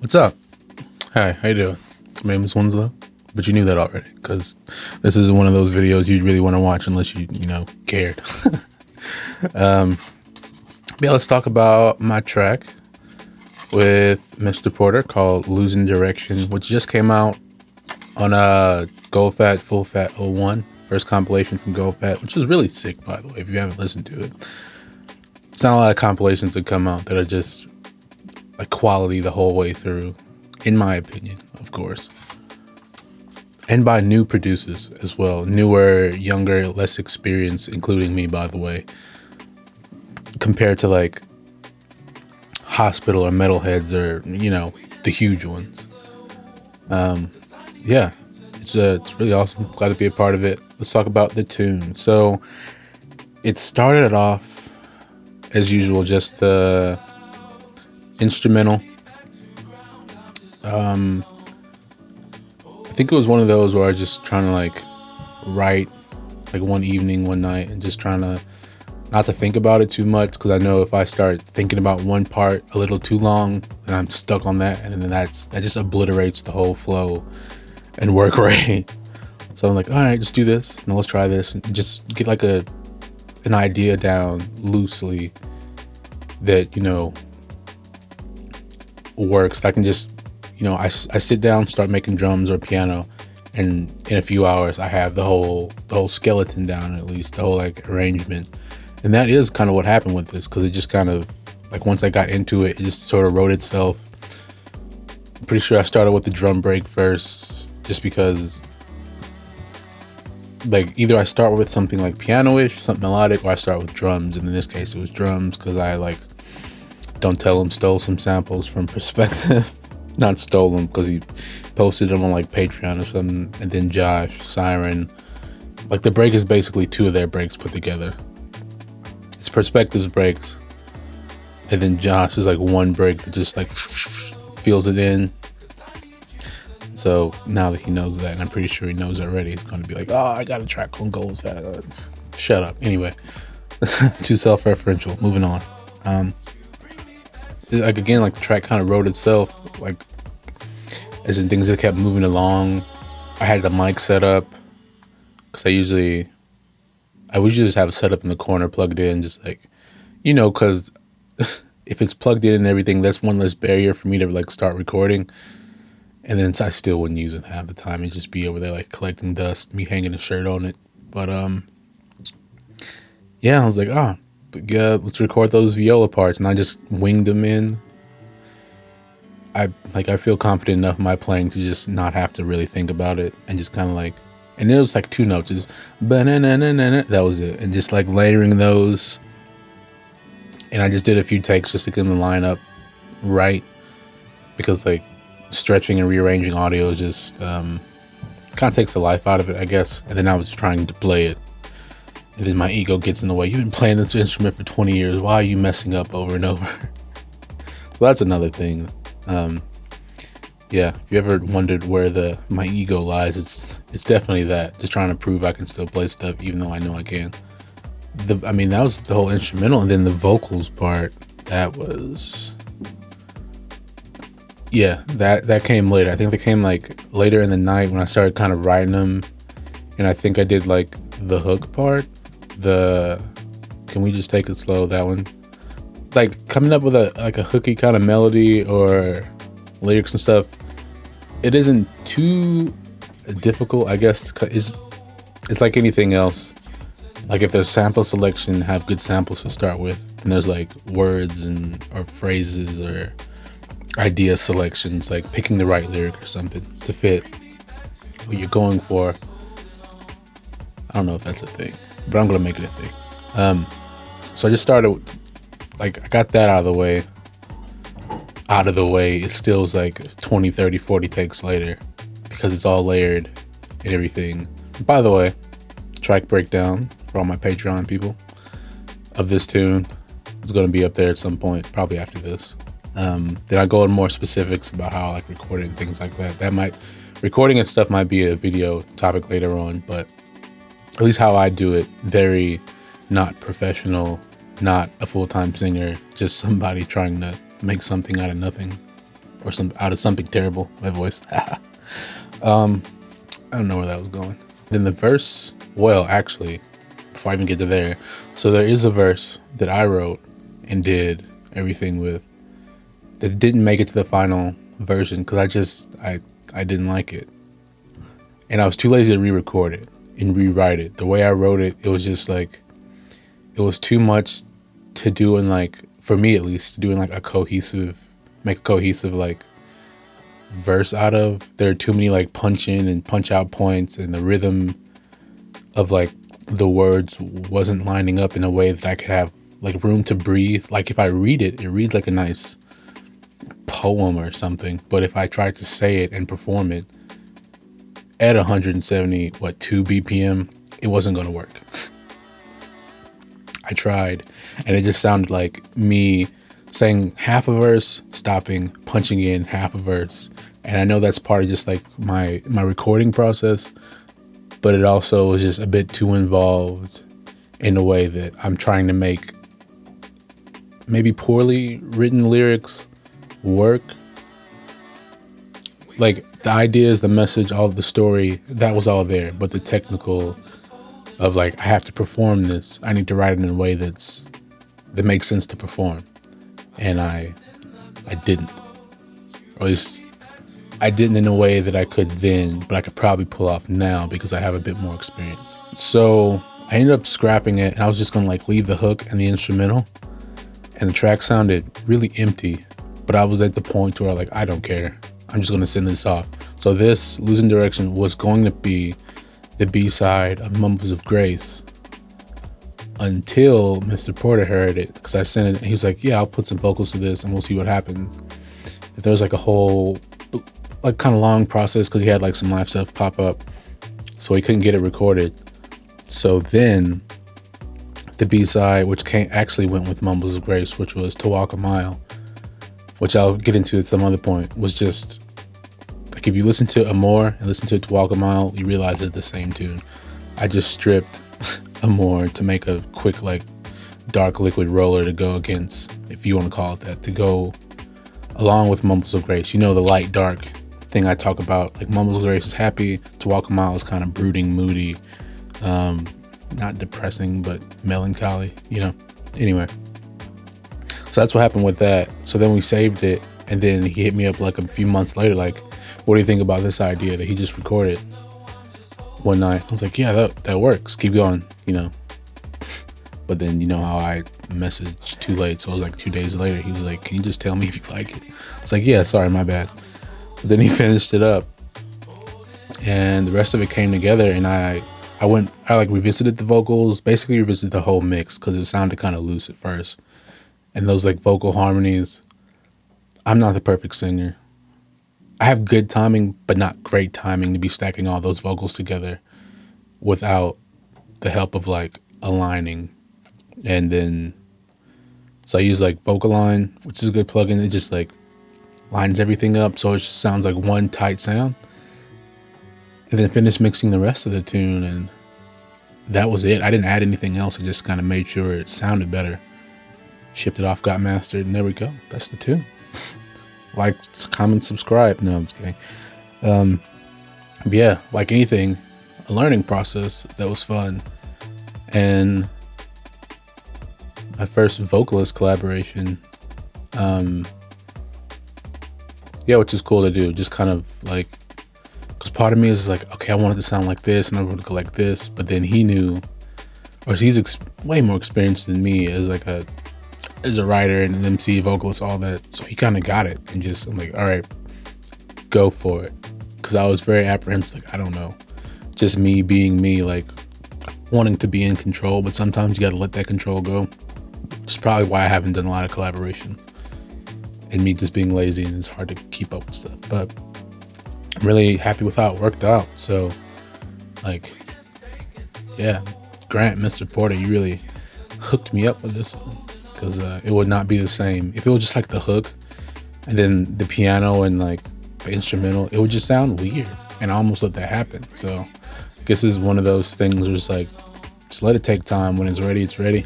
What's up? Hi, how you doing? My name is Winslow, but you knew that already because this is one of those videos you'd really want to watch unless you cared. Yeah, let's talk about my track with Mr. Porter called Losing Direction, which just came out on Gold Fat Full Fat '01, first compilation from Gold Fat, which is really sick, by the way, if you haven't listened to it. It's not a lot of compilations that come out that are just like quality the whole way through, in my opinion, of course. And by new producers as well. Newer, younger, less experienced, including me, by the way. Compared to like Hospital or Metalheads or, the huge ones. Yeah, it's really awesome. Glad to be a part of it. Let's talk about the tune. So it started off as usual, just the instrumental. I think it was one of those where I was just trying to like write like one evening, one night, and just trying to not to think about it too much, because I know if I start thinking about one part a little too long, then I'm stuck on that, and then that just obliterates the whole flow and work rate. So I'm like, all right, just do this, and let's try this, and just get like an idea down loosely that works. I can just I sit down, start making drums or piano, and in a few hours I have the whole skeleton down, at least the whole like arrangement. And that is kind of what happened with this, because it just kind of like once I got into it, it just sort of wrote itself. I'm pretty sure I started with the drum break first, just because like either I start with something like piano-ish, something melodic, or I start with drums. And in this case it was drums, because I like Don't Tell Him stole some samples from Perspective. Not stole them, because he posted them on like Patreon or something. And then Josh, Siren, like the break is basically two of their breaks put together. It's Perspective's breaks, and then Josh is like one break that just like fills it in. So now that he knows that, and I'm pretty sure he knows already, he's going to be like, oh, I got a track on Goals. Shut up. Anyway, too self-referential. Moving on. Like again, like the track kind of wrote itself, like as in things that kept moving along. I had the mic set up, because I would just have it set up in the corner, plugged in, just like, because if it's plugged in and everything, that's one less barrier for me to like start recording. And then I still wouldn't use it half the time. It'd just be over there like collecting dust, me hanging a shirt on it. But yeah, I was like, yeah, let's record those viola parts, and I just winged them in. I feel confident enough in my playing to just not have to really think about it, and just kind of like, and it was like two notes, just that was it, and just like layering those. And I just did a few takes just to get them to line up right, because like stretching and rearranging audio is just kind of takes the life out of it, I guess. And then I was trying to play it, and then my ego gets in the way. You've been playing this instrument for 20 years. Why are you messing up over and over? So that's another thing. Yeah, if you ever wondered where my ego lies, it's definitely that. Just trying to prove I can still play stuff even though I know I can. That was the whole instrumental, and then the vocals part, that was... Yeah, that came later. I think they came like later in the night when I started kind of writing them. And I think I did like the hook part. Can we just take it slow? That one. Like coming up with a hooky kind of melody or lyrics and stuff. It isn't too difficult, I guess. It's like anything else. Like if there's sample selection, have good samples to start with. And there's like words or phrases or idea selections, like picking the right lyric or something to fit what you're going for. I don't know if that's a thing, but I'm gonna make it a thing. So I just started, like I got that out of the way. It still was like 20, 30, 40 takes later, because it's all layered and everything. By the way, track breakdown for all my Patreon people of this tune is going to be up there at some point, probably after this. Then I go into more specifics about how I like recording and things like that. Recording and stuff might be a video topic later on, but at least how I do it, very not professional, not a full-time singer, just somebody trying to make something out of nothing. or out of something terrible. My voice. I don't know where that was going. Then the verse, well, actually, before I even get to there, so there is a verse that I wrote and did everything with that didn't make it to the final version because I didn't like it. And I was too lazy to re-record it and rewrite it. The way I wrote it, it was just like, it was too much to do in like, for me at least, doing like make a cohesive like verse out of. There are too many like punch in and punch out points, and the rhythm of like the words wasn't lining up in a way that I could have like room to breathe. Like if I read it, it reads like a nice poem or something. But if I tried to say it and perform it at 170, 2 BPM, it wasn't going to work. I tried, and it just sounded like me saying half a verse, stopping, punching in half a verse. And I know that's part of just like my recording process, but it also was just a bit too involved in a way that I'm trying to make maybe poorly written lyrics work. Like the ideas, the message, all the story, that was all there, but the technical of like, I have to perform this, I need to write it in a way that makes sense to perform. And I didn't, or at least I didn't in a way that I could then, but I could probably pull off now because I have a bit more experience. So I ended up scrapping it, and I was just gonna like leave the hook and the instrumental, and the track sounded really empty, but I was at the point where like, I don't care, I'm just gonna send this off. So this Losing Direction was going to be the B-side of Mumbles of Grace until Mr. Porter heard it, because I sent it and he was like, yeah, I'll put some vocals to this and we'll see what happens. There was like a whole like kind of long process because he had like some live stuff pop up, so he couldn't get it recorded. So then the B-side, which actually went with Mumbles of Grace, which was To Walk a Mile, which I'll get into at some other point, was just like, if you listen to Amore and listen to To Walk a Mile, you realize it's the same tune. I just stripped Amore to make a quick like dark liquid roller to go against, if you want to call it that, to go along with Mumbles of Grace. You know, the light dark thing I talk about, like Mumbles of Grace is happy, To Walk a Mile is kind of brooding, moody, not depressing, but melancholy, you know. Anyway, so that's what happened with that. So then we saved it, and then he hit me up like a few months later, like, what do you think about this idea that he just recorded one night? I was like, yeah, that works, keep going, you know. But then you know how I messaged too late, so it was like 2 days later, he was like, can you just tell me if you like it? I was like, yeah, sorry, my bad. So then he finished it up, and the rest of it came together, and I like revisited the vocals, basically revisited the whole mix, because it sounded kind of loose at first. And those like vocal harmonies, I'm not the perfect singer. I have good timing, but not great timing to be stacking all those vocals together without the help of like aligning. And then, so I use like Vocaline, which is a good plugin. It just like lines everything up, so it just sounds like one tight sound. And then finished mixing the rest of the tune, and that was it. I didn't add anything else. I just kind of made sure it sounded better. Shipped it off, got mastered, and there we go. That's the tune. Like, comment, subscribe. No, I'm just kidding. But yeah, like anything, a learning process that was fun. And my first vocalist collaboration, yeah, which is cool to do. Just kind of like, because part of me is like, okay, I want it to sound like this, and I want it to go like this. But then he knew, or he's way more experienced than me as like as a writer and an MC, vocalist, all that. So he kind of got it, and just, I'm like, all right, go for it. Because I was very apprehensive, like, I don't know, just me being me, like wanting to be in control, but sometimes you got to let that control go. It's probably why I haven't done a lot of collaboration, and me just being lazy, and it's hard to keep up with stuff. But I'm really happy with how it worked out. So like, yeah, Grant, Mr. Porter, you really hooked me up with this one, because it would not be the same if it was just like the hook and then the piano and like the instrumental. It would just sound weird, and I almost let that happen. So I guess this is one of those things where it's like, just let it take time. When it's ready, it's ready,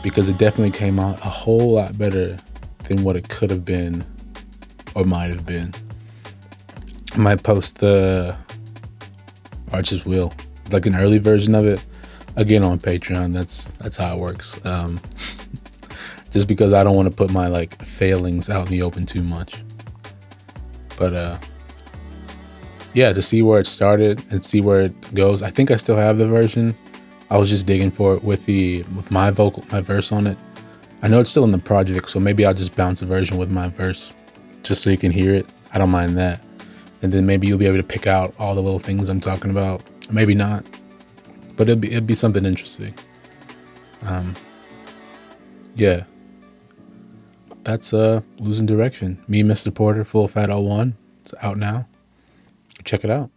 because it definitely came out a whole lot better than what it could have been or might have been. I might post the, or I just will, like an early version of it again on Patreon. That's how it works. Just because I don't want to put my like failings out in the open too much. But yeah, to see where it started and see where it goes. I think I still have the version. I was just digging for it with my verse on it. I know it's still in the project, so maybe I'll just bounce a version with my verse just so you can hear it. I don't mind that. And then maybe you'll be able to pick out all the little things I'm talking about. Maybe not, but it'd be something interesting. Yeah, that's Losing Direction. Me, Mr. Porter, Full Fat 01. It's out now. Check it out.